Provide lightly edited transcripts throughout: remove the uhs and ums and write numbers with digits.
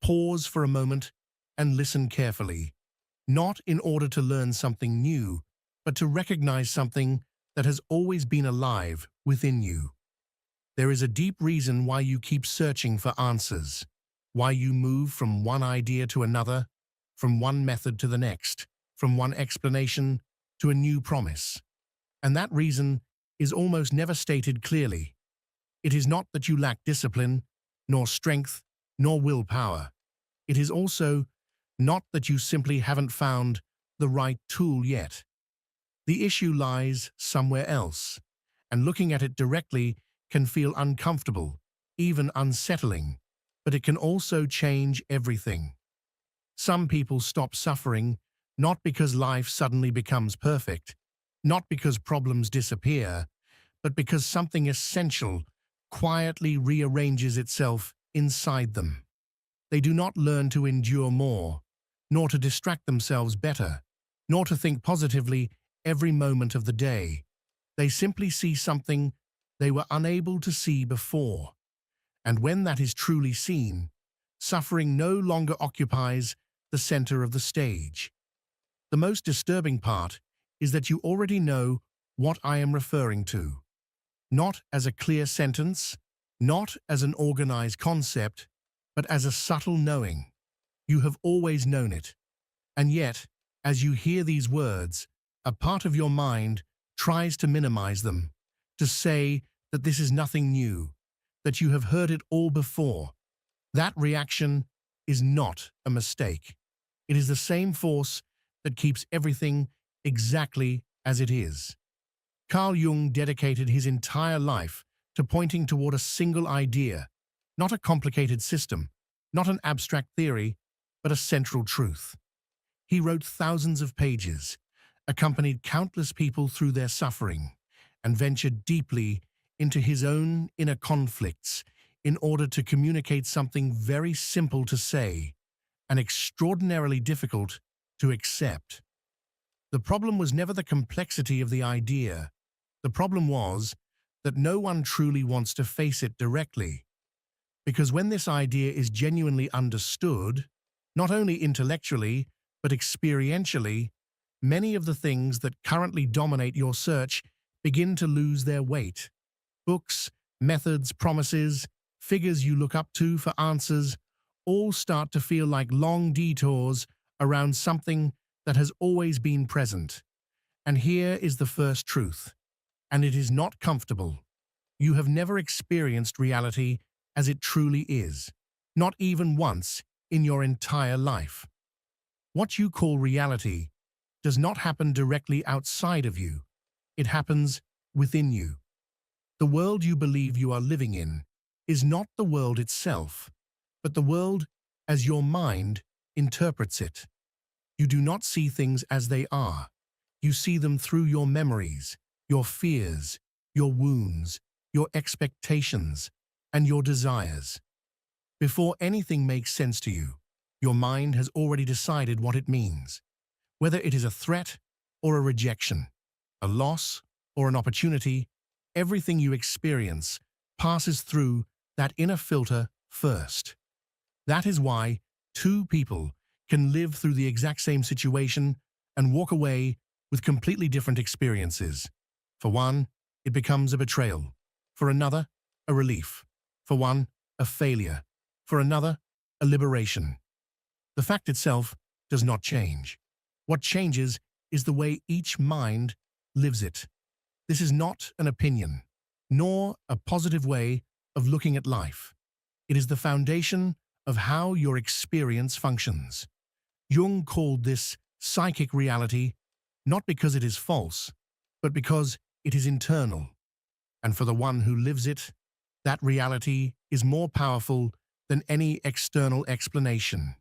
pause for a moment and listen carefully, not in order to learn something new, but to recognize something that has always been alive within you. There is a deep reason why you keep searching for answers, why you move from one idea to another, from one method to the next, from one explanation to a new promise. And that reason is almost never stated clearly. It is not that you lack discipline, nor strength, nor willpower. It is also not that you simply haven't found the right tool yet. The issue lies somewhere else, and looking at it directly can feel uncomfortable, even unsettling, but it can also change everything. Some people stop suffering not because life suddenly becomes perfect, not because problems disappear, but because something essential quietly rearranges itself inside them. They do not learn to endure more, nor to distract themselves better, nor to think positively every moment of the day. They simply see something they were unable to see before. And when that is truly seen, suffering no longer occupies the center of the stage. The most disturbing part is that you already know what I am referring to. Not as a clear sentence, not as an organized concept, but as a subtle knowing. You have always known it. And yet, as you hear these words, a part of your mind tries to minimize them, to say that this is nothing new, that you have heard it all before. That reaction is not a mistake. It is the same force that keeps everything exactly as it is. Carl Jung dedicated his entire life to pointing toward a single idea, not a complicated system, not an abstract theory, but a central truth. He wrote thousands of pages, accompanied countless people through their suffering, and ventured deeply into his own inner conflicts in order to communicate something very simple to say and extraordinarily difficult to accept. The problem was never the complexity of the idea. The problem was that no one truly wants to face it directly. Because when this idea is genuinely understood, not only intellectually, but experientially, many of the things that currently dominate your search begin to lose their weight. Books, methods, promises, figures you look up to for answers, all start to feel like long detours around something that has always been present. And here is the first truth, and it is not comfortable. You have never experienced reality as it truly is, not even once in your entire life. What you call reality does not happen directly outside of you. It happens within you. The world you believe you are living in is not the world itself, but the world as your mind interprets it. You do not see things as they are. You see them through your memories, your fears, your wounds, your expectations, and your desires. Before anything makes sense to you, your mind has already decided what it means. Whether it is a threat or a rejection, a loss or an opportunity, everything you experience passes through that inner filter first. That is why two people can live through the exact same situation and walk away with completely different experiences. For one, it becomes a betrayal. For another, a relief. For one, a failure. For another, a liberation. The fact itself does not change. What changes is the way each mind lives it. This is not an opinion, nor a positive way of looking at life. It is the foundation of how your experience functions. Jung called this psychic reality not because it is false, but because it is internal. And for the one who lives it, that reality is more powerful than any external explanation.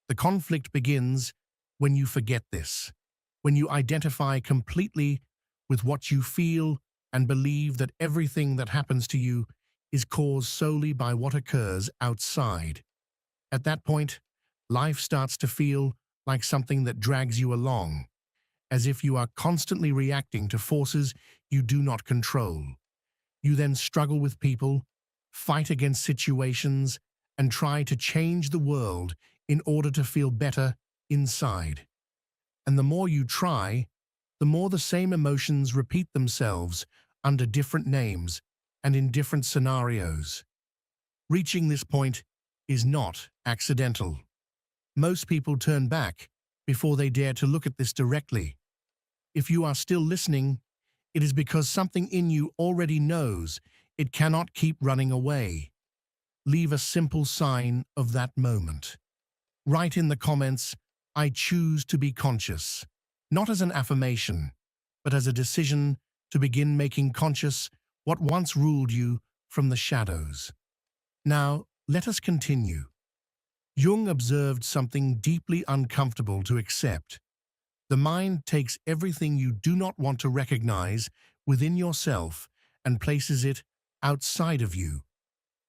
The conflict begins when you forget this, when you identify completely with what you feel and believe that everything that happens to you is caused solely by what occurs outside. At that point, life starts to feel like something that drags you along, as if you are constantly reacting to forces you do not control. You then struggle with people, fight against situations, and try to change the world in order to feel better inside. And the more you try, the more the same emotions repeat themselves under different names and in different scenarios. Reaching this point is not accidental. Most people turn back before they dare to look at this directly. If you are still listening, it is because something in you already knows it cannot keep running away. Leave a simple sign of that moment. Write in the comments, "I choose to be conscious," not as an affirmation, but as a decision to begin making conscious what once ruled you from the shadows. Now, let us continue. Jung observed something deeply uncomfortable to accept. The mind takes everything you do not want to recognize within yourself and places it outside of you.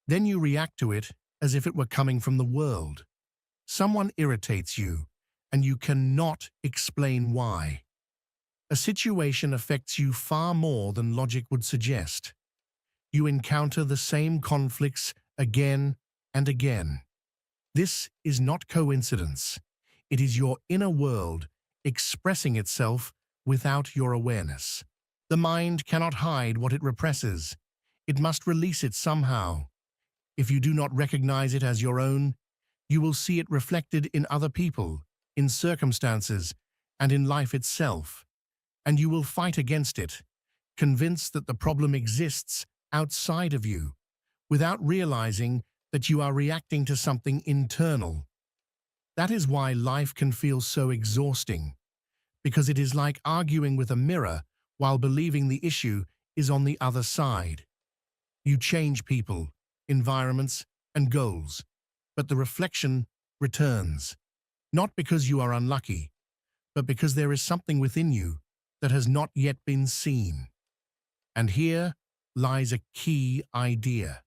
Then you react to it as if it were coming from the world. Someone irritates you, and you cannot explain why. A situation affects you far more than logic would suggest. You encounter the same conflicts again and again. This is not coincidence. It is your inner world expressing itself without your awareness. The mind cannot hide what it represses. It must release it somehow. If you do not recognize it as your own, you will see it reflected in other people, in circumstances, and in life itself. And you will fight against it, convinced that the problem exists outside of you, without realizing that you are reacting to something internal. That is why life can feel so exhausting, because it is like arguing with a mirror while believing the issue is on the other side. You change people, environments, and goals, but the reflection returns, not because you are unlucky, but because there is something within you that has not yet been seen. And here lies a key idea.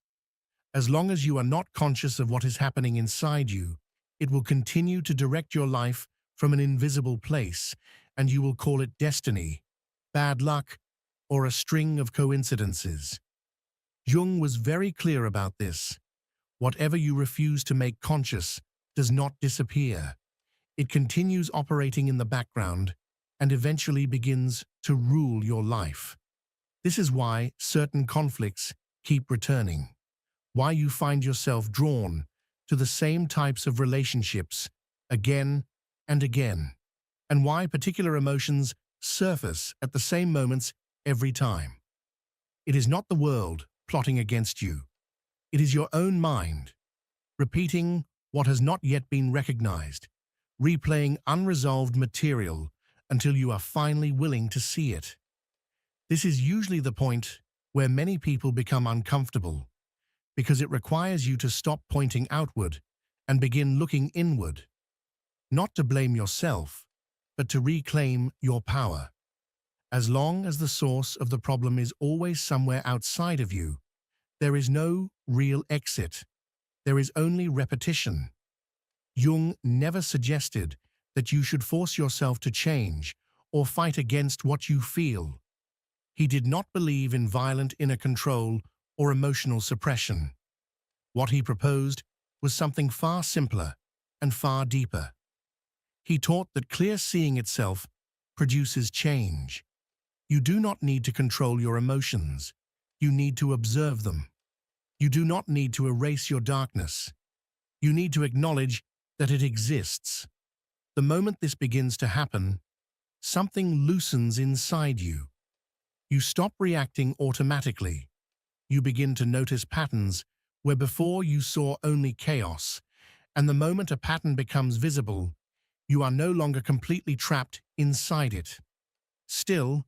As long as you are not conscious of what is happening inside you, it will continue to direct your life from an invisible place, and you will call it destiny, bad luck, or a string of coincidences. Jung was very clear about this. Whatever you refuse to make conscious does not disappear. It continues operating in the background and eventually begins to rule your life. This is why certain conflicts keep returning, why you find yourself drawn to the same types of relationships again and again, and why particular emotions surface at the same moments every time. It is not the world plotting against you. It is your own mind, repeating what has not yet been recognized, replaying unresolved material until you are finally willing to see it. This is usually the point where many people become uncomfortable, because it requires you to stop pointing outward and begin looking inward, not to blame yourself, but to reclaim your power. As long as the source of the problem is always somewhere outside of you, there is no real exit. There is only repetition. Jung never suggested that you should force yourself to change or fight against what you feel. He did not believe in violent inner control or emotional suppression. What he proposed was something far simpler and far deeper. He taught that clear seeing itself produces change. You do not need to control your emotions. You need to observe them. You do not need to erase your darkness. You need to acknowledge that it exists. The moment this begins to happen, something loosens inside you. You stop reacting automatically. You begin to notice patterns where before you saw only chaos, and the moment a pattern becomes visible, you are no longer completely trapped inside it. Still,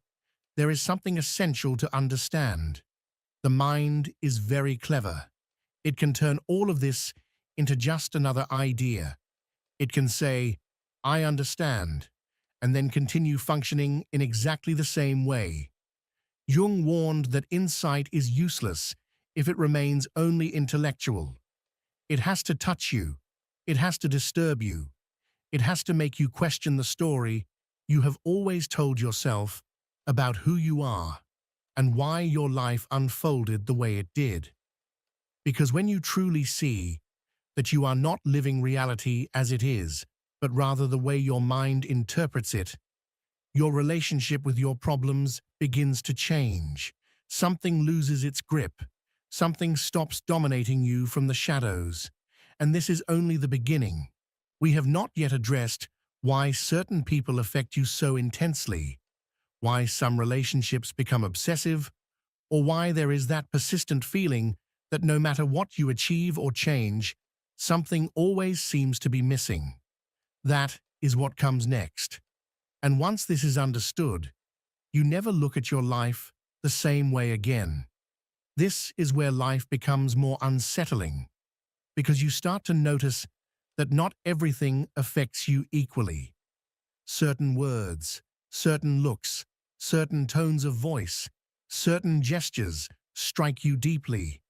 there is something essential to understand. The mind is very clever. It can turn all of this into just another idea. It can say, "I understand," and then continue functioning in exactly the same way. Jung warned that insight is useless if it remains only intellectual. It has to touch you. It has to disturb you. It has to make you question the story you have always told yourself about who you are and why your life unfolded the way it did. Because when you truly see, that you are not living reality as it is, but rather the way your mind interprets it. Your relationship with your problems begins to change. Something loses its grip. Something stops dominating you from the shadows. And this is only the beginning. We have not yet addressed why certain people affect you so intensely, why some relationships become obsessive, or why there is that persistent feeling that no matter what you achieve or change, something always seems to be missing. That is what comes next. And once this is understood, you never look at your life the same way again. This is where life becomes more unsettling, because you start to notice that not everything affects you equally. Certain words, certain looks, certain tones of voice, certain gestures strike you deeply,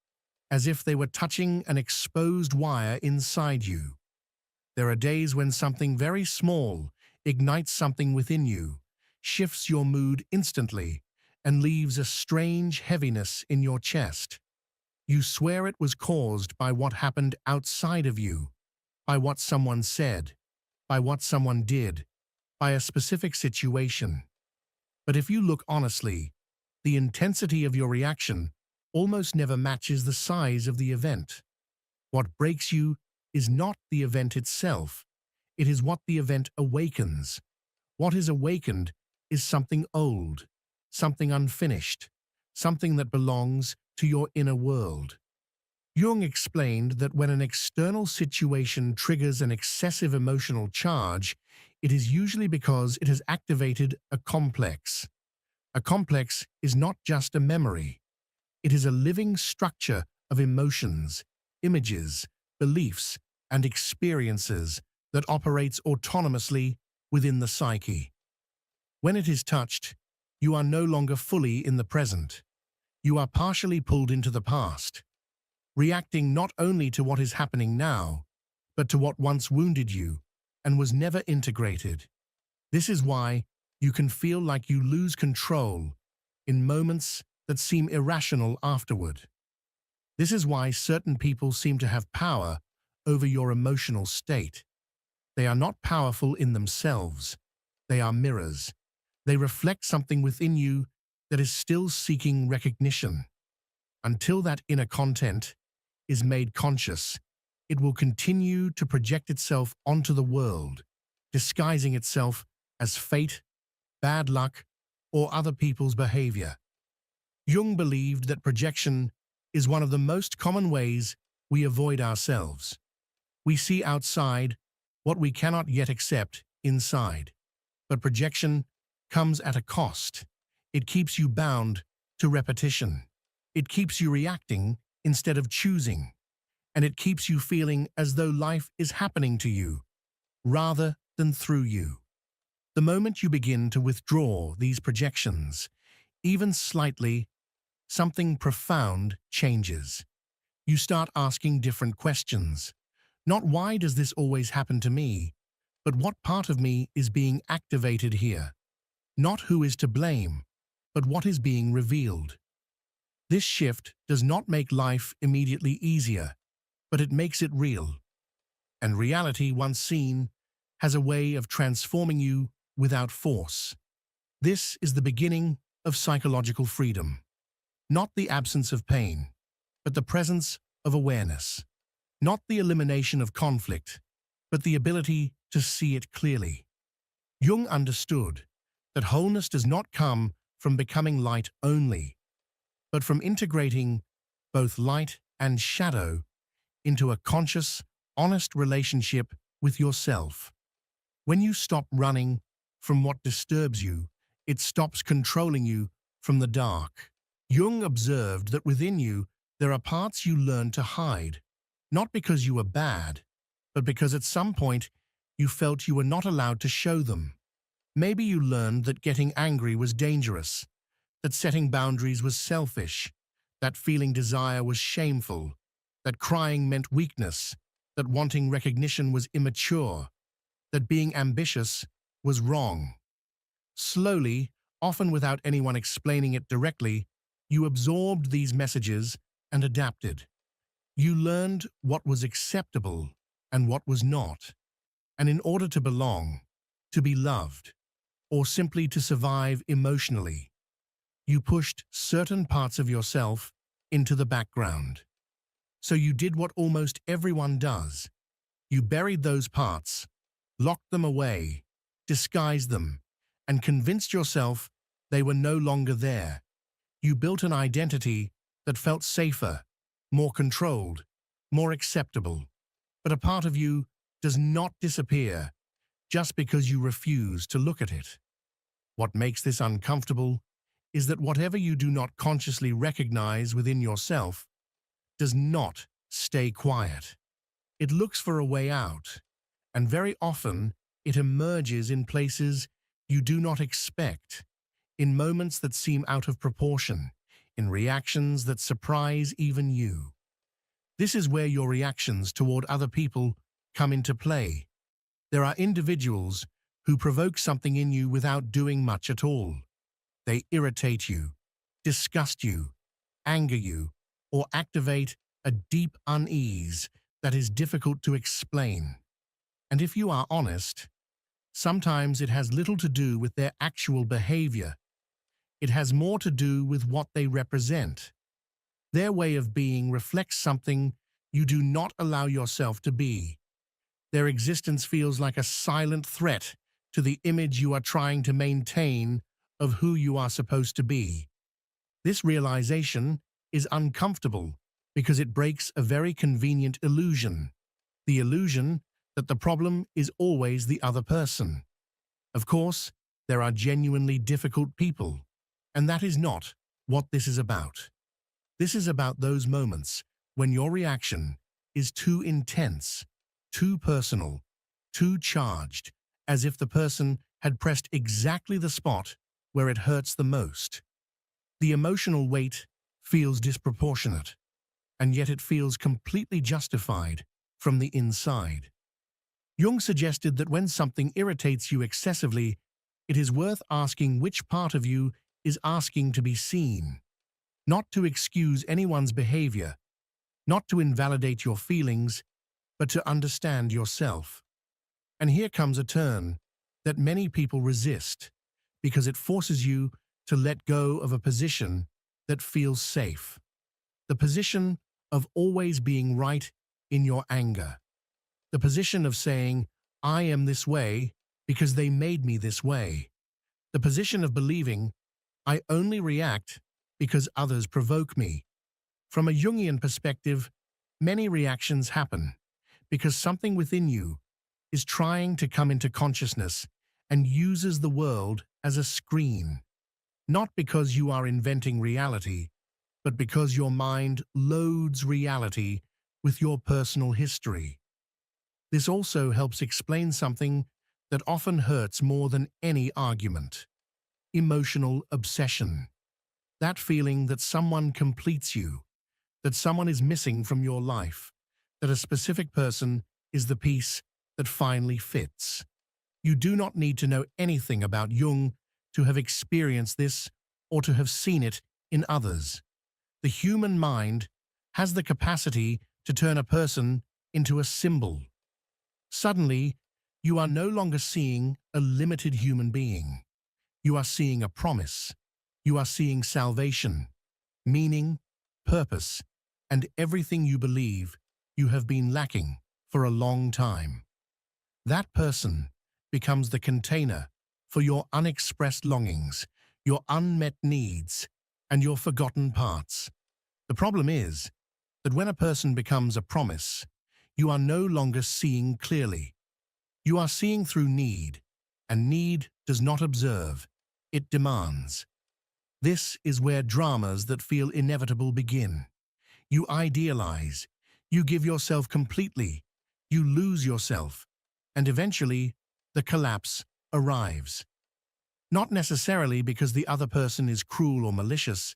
as if they were touching an exposed wire inside you. There are days when something very small ignites something within you, shifts your mood instantly, and leaves a strange heaviness in your chest. You swear it was caused by what happened outside of you, by what someone said, by what someone did, by a specific situation. But if you look honestly, the intensity of your reaction almost never matches the size of the event. What breaks you is not the event itself, it is what the event awakens. What is awakened is something old, something unfinished, something that belongs to your inner world. Jung explained that when an external situation triggers an excessive emotional charge, it is usually because it has activated a complex. A complex is not just a memory. It is a living structure of emotions, images, beliefs, and experiences that operates autonomously within the psyche. When it is touched, you are no longer fully in the present. You are partially pulled into the past, reacting not only to what is happening now, but to what once wounded you and was never integrated. This is why you can feel like you lose control in moments that seem irrational afterward. This is why certain people seem to have power over your emotional state. They are not powerful in themselves. They are mirrors. They reflect something within you that is still seeking recognition. Until that inner content is made conscious, it will continue to project itself onto the world, disguising itself as fate, bad luck, or other people's behavior. Jung believed that projection is one of the most common ways we avoid ourselves. We see outside what we cannot yet accept inside. But projection comes at a cost. It keeps you bound to repetition. It keeps you reacting instead of choosing. And it keeps you feeling as though life is happening to you, rather than through you. The moment you begin to withdraw these projections, even slightly, something profound changes. You start asking different questions. Not why does this always happen to me, but what part of me is being activated here? Not who is to blame, but what is being revealed. This shift does not make life immediately easier, but it makes it real. And reality, once seen, has a way of transforming you without force. This is the beginning of psychological freedom. Not the absence of pain, but the presence of awareness. Not the elimination of conflict, but the ability to see it clearly. Jung understood that wholeness does not come from becoming light only, but from integrating both light and shadow into a conscious, honest relationship with yourself. When you stop running from what disturbs you, it stops controlling you from the dark. Jung observed that within you there are parts you learn to hide, not because you were bad, but because at some point you felt you were not allowed to show them. Maybe you learned that getting angry was dangerous, that setting boundaries was selfish, that feeling desire was shameful, that crying meant weakness, that wanting recognition was immature, that being ambitious was wrong. Slowly, often without anyone explaining it directly, you absorbed these messages and adapted. You learned what was acceptable and what was not, and in order to belong, to be loved, or simply to survive emotionally, you pushed certain parts of yourself into the background. So you did what almost everyone does. You buried those parts, locked them away, disguised them, and convinced yourself they were no longer there. You built an identity that felt safer, more controlled, more acceptable. But a part of you does not disappear just because you refuse to look at it. What makes this uncomfortable is that whatever you do not consciously recognize within yourself does not stay quiet. It looks for a way out, and very often it emerges in places you do not expect, in moments that seem out of proportion, in reactions that surprise even you. This is where your reactions toward other people come into play. There are individuals who provoke something in you without doing much at all. They irritate you, disgust you, anger you, or activate a deep unease that is difficult to explain. And if you are honest, sometimes it has little to do with their actual behavior. It has more to do with what they represent. Their way of being reflects something you do not allow yourself to be. Their existence feels like a silent threat to the image you are trying to maintain of who you are supposed to be. This realization is uncomfortable because it breaks a very convenient illusion, the illusion that the problem is always the other person. Of course, there are genuinely difficult people, and that is not what this is about. This is about those moments when your reaction is too intense, too personal, too charged, as if the person had pressed exactly the spot where it hurts the most. The emotional weight feels disproportionate, and yet it feels completely justified from the inside. Jung suggested that when something irritates you excessively, it is worth asking which part of you is asking to be seen, not to excuse anyone's behavior, not to invalidate your feelings, but to understand yourself. And here comes a turn that many people resist, because it forces you to let go of a position that feels safe. The position of always being right in your anger. The position of saying, I am this way because they made me this way. The position of believing, I only react because others provoke me. From a Jungian perspective, many reactions happen because something within you is trying to come into consciousness and uses the world as a screen. Not because you are inventing reality, but because your mind loads reality with your personal history. This also helps explain something that often hurts more than any argument: emotional obsession. That feeling that someone completes you, that someone is missing from your life, that a specific person is the piece that finally fits. You do not need to know anything about Jung to have experienced this or to have seen it in others. The human mind has the capacity to turn a person into a symbol. Suddenly, you are no longer seeing a limited human being. You are seeing a promise. You are seeing salvation, meaning, purpose, and everything you believe you have been lacking for a long time. That person becomes the container for your unexpressed longings, your unmet needs, and your forgotten parts. The problem is that when a person becomes a promise, you are no longer seeing clearly. You are seeing through need, and need does not observe, it demands. This is where dramas that feel inevitable begin. You idealize, you give yourself completely, you lose yourself, and eventually the collapse arrives. Not necessarily because the other person is cruel or malicious,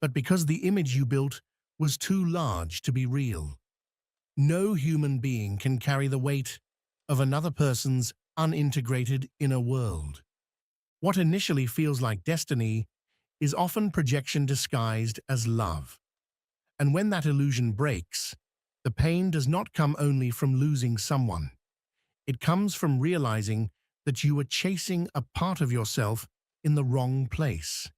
but because the image you built was too large to be real. No human being can carry the weight of another person's unintegrated inner world. What initially feels like destiny is often projection disguised as love. And when that illusion breaks, The pain does not come only from losing someone. It comes from realizing that you are chasing a part of yourself in the wrong place.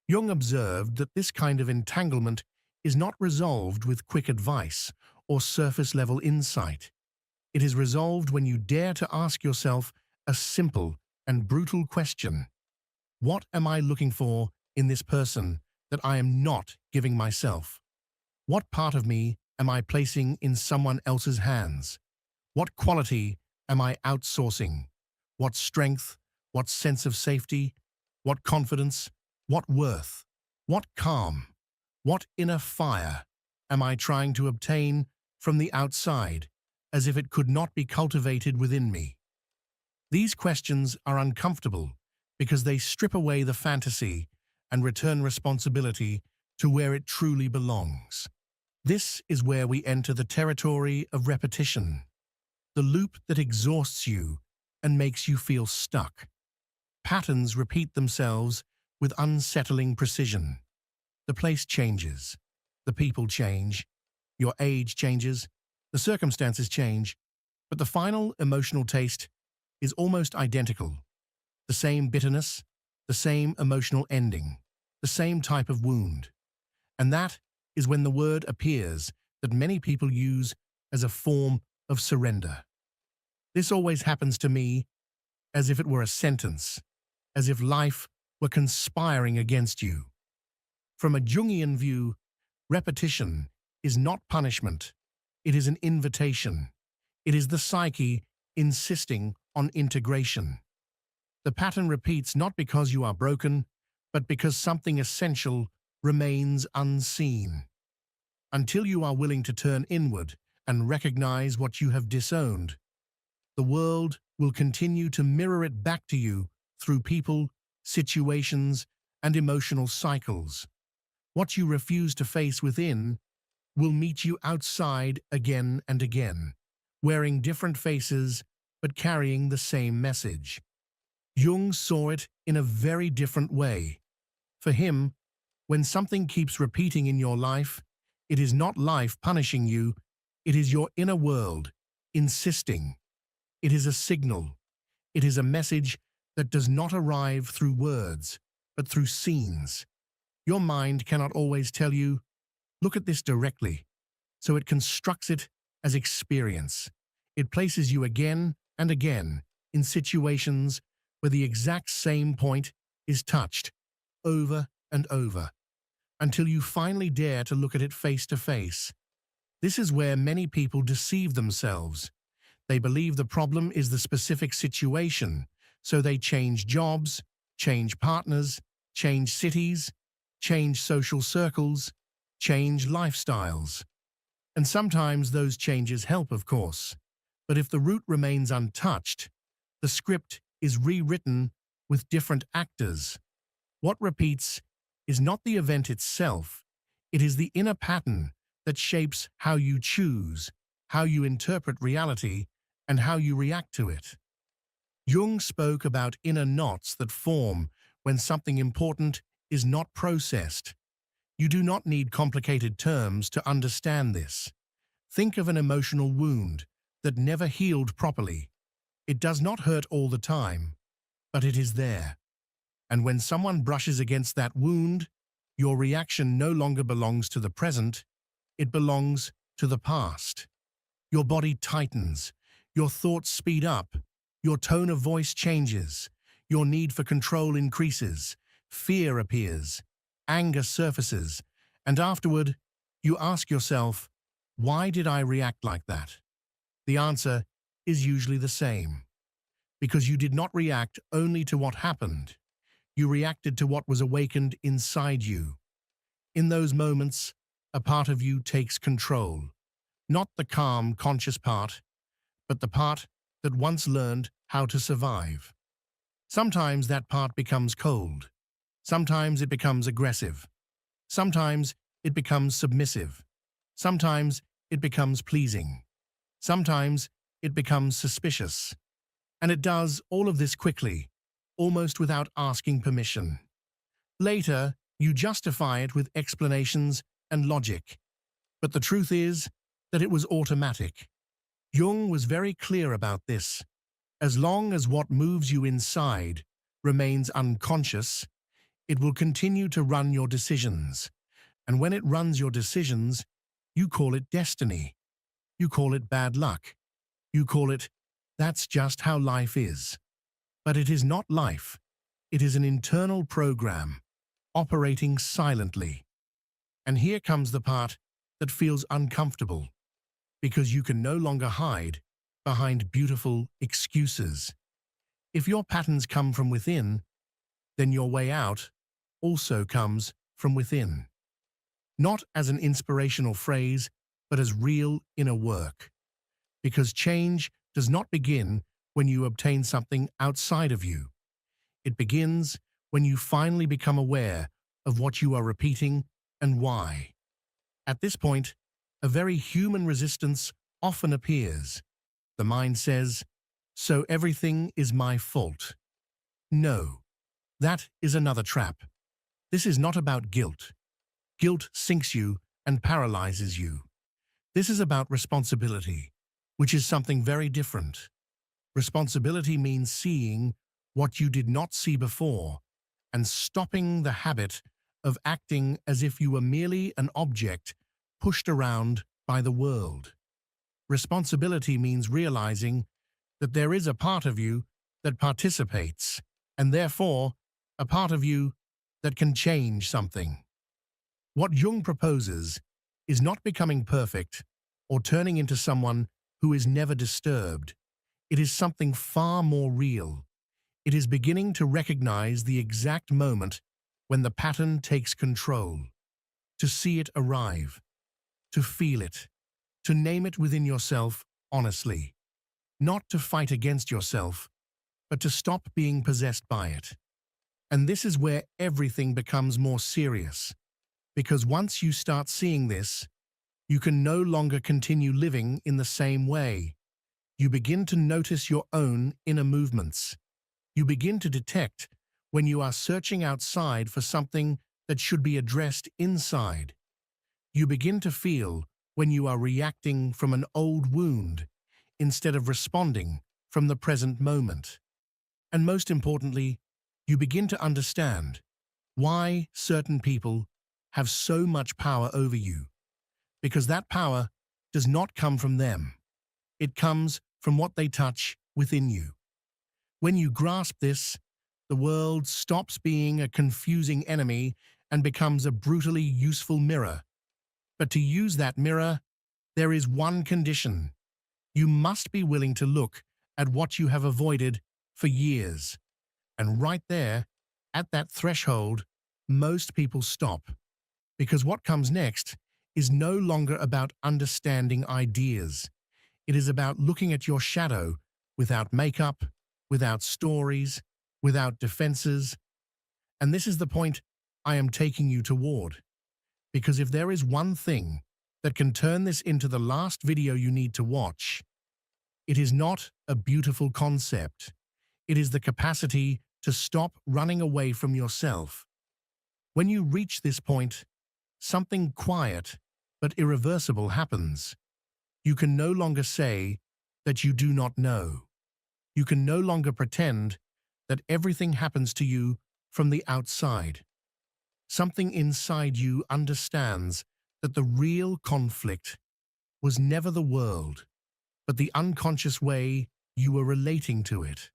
Jung observed that this kind of entanglement is not resolved with quick advice or surface-level insight. It is resolved when you dare to ask yourself a simple and brutal question. What am I looking for in this person that I am not giving myself? What part of me am I placing in someone else's hands? What quality am I outsourcing? What strength? What sense of safety? What confidence? What worth? What calm? What inner fire am I trying to obtain from the outside, as if it could not be cultivated within me? These questions are uncomfortable because they strip away the fantasy and return responsibility to where it truly belongs. This is where we enter the territory of repetition, the loop that exhausts you and makes you feel stuck. Patterns repeat themselves with unsettling precision. The place changes, the people change, your age changes, the circumstances change, but the final emotional taste is almost identical. The same bitterness, the same emotional ending, the same type of wound. And that is when the word appears that many people use as a form of surrender. This always happens to me as if it were a sentence, as if life were conspiring against you. From a Jungian view, repetition is not punishment. It is an invitation. It is the psyche insisting on integration. The pattern repeats not because you are broken, but because something essential remains unseen. Until you are willing to turn inward and recognize what you have disowned, the world will continue to mirror it back to you through people, situations, and emotional cycles. What you refuse to face within will meet you outside again and again, wearing different faces but carrying the same message. Jung saw it in a very different way. For him, when something keeps repeating in your life, it is not life punishing you, it is your inner world insisting. It is a signal. It is a message that does not arrive through words, but through scenes. Your mind cannot always tell you, look at this directly, so it constructs it as experience. It places you again and again in situations where the exact same point is touched, over and over, until you finally dare to look at it face to face. This is where many people deceive themselves. They believe the problem is the specific situation, so they change jobs, change partners, change cities, change social circles, change lifestyles. And sometimes those changes help, of course. But if the root remains untouched, the script is rewritten with different actors. What repeats is not the event itself, it is the inner pattern that shapes how you choose, how you interpret reality, and how you react to it. Jung spoke about inner knots that form when something important is not processed. You do not need complicated terms to understand this. Think of an emotional wound that never healed properly. It does not hurt all the time, but it is there. And when someone brushes against that wound, your reaction no longer belongs to the present, it belongs to the past. Your body tightens, your thoughts speed up, your tone of voice changes, your need for control increases, fear appears, anger surfaces, and afterward, you ask yourself, why did I react like that? The answer is usually the same. Because you did not react only to what happened. You reacted to what was awakened inside you. In those moments, a part of you takes control. Not the calm, conscious part, but the part that once learned how to survive. Sometimes that part becomes cold. Sometimes it becomes aggressive. Sometimes it becomes submissive. Sometimes it becomes pleasing. Sometimes it becomes suspicious. And it does all of this quickly, almost without asking permission. Later, you justify it with explanations and logic. But the truth is, that it was automatic. Jung was very clear about this. As long as what moves you inside remains unconscious, it will continue to run your decisions. And when it runs your decisions, you call it destiny. You call it bad luck. You call it, that's just how life is. But it is not life. It is an internal program, operating silently. And here comes the part that feels uncomfortable, because you can no longer hide behind beautiful excuses. If your patterns come from within, then your way out also comes from within. Not as an inspirational phrase, but as real inner work. Because change does not begin when you obtain something outside of you. It begins when you finally become aware of what you are repeating and why. At this point, a very human resistance often appears. The mind says, "So everything is my fault." No, that is another trap. This is not about guilt. Guilt sinks you and paralyzes you. This is about responsibility, which is something very different. Responsibility means seeing what you did not see before and stopping the habit of acting as if you were merely an object pushed around by the world. Responsibility means realizing that there is a part of you that participates, and therefore a part of you that can change something. What Jung proposes is not becoming perfect or turning into someone who is never disturbed. It is something far more real. It is beginning to recognize the exact moment when the pattern takes control, to see it arrive, to feel it, to name it within yourself honestly, not to fight against yourself, but to stop being possessed by it. And this is where everything becomes more serious, because once you start seeing this, you can no longer continue living in the same way. You begin to notice your own inner movements. You begin to detect when you are searching outside for something that should be addressed inside. You begin to feel when you are reacting from an old wound instead of responding from the present moment. And most importantly, you begin to understand why certain people have so much power over you. Because that power does not come from them. It comes from what they touch within you. When you grasp this, the world stops being a confusing enemy and becomes a brutally useful mirror. But to use that mirror, there is one condition. You must be willing to look at what you have avoided for years. And right there, at that threshold, most people stop. Because what comes next is no longer about understanding ideas. It is about looking at your shadow without makeup, without stories, without defenses. And this is the point I am taking you toward. Because if there is one thing that can turn this into the last video you need to watch, it is not a beautiful concept. It is the capacity to stop running away from yourself. When you reach this point, something quiet but irreversible happens. You can no longer say that you do not know. You can no longer pretend that everything happens to you from the outside. Something inside you understands that the real conflict was never the world, but the unconscious way you were relating to it.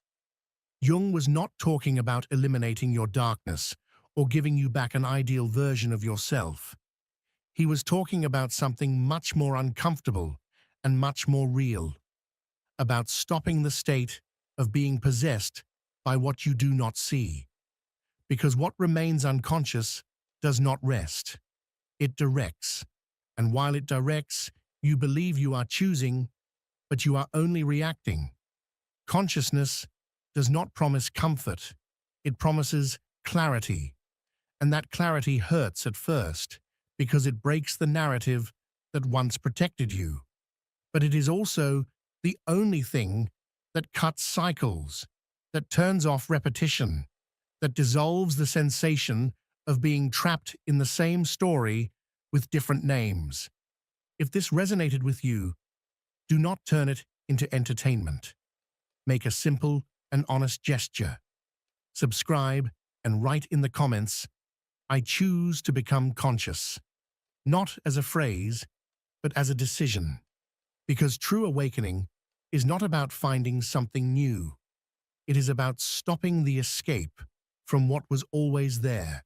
Jung was not talking about eliminating your darkness or giving you back an ideal version of yourself. He was talking about something much more uncomfortable and much more real, about stopping the state of being possessed by what you do not see. Because what remains unconscious does not rest. It directs. And while it directs, you believe you are choosing, but you are only reacting. Consciousness does not promise comfort. It promises clarity. And that clarity hurts at first because it breaks the narrative that once protected you. But it is also the only thing that cuts cycles, that turns off repetition, that dissolves the sensation of being trapped in the same story with different names. If this resonated with you, do not turn it into entertainment. Make a simple and honest gesture. Subscribe and write in the comments, "I choose to become conscious," not as a phrase, but as a decision. Because true awakening is not about finding something new. It is about stopping the escape from what was always there.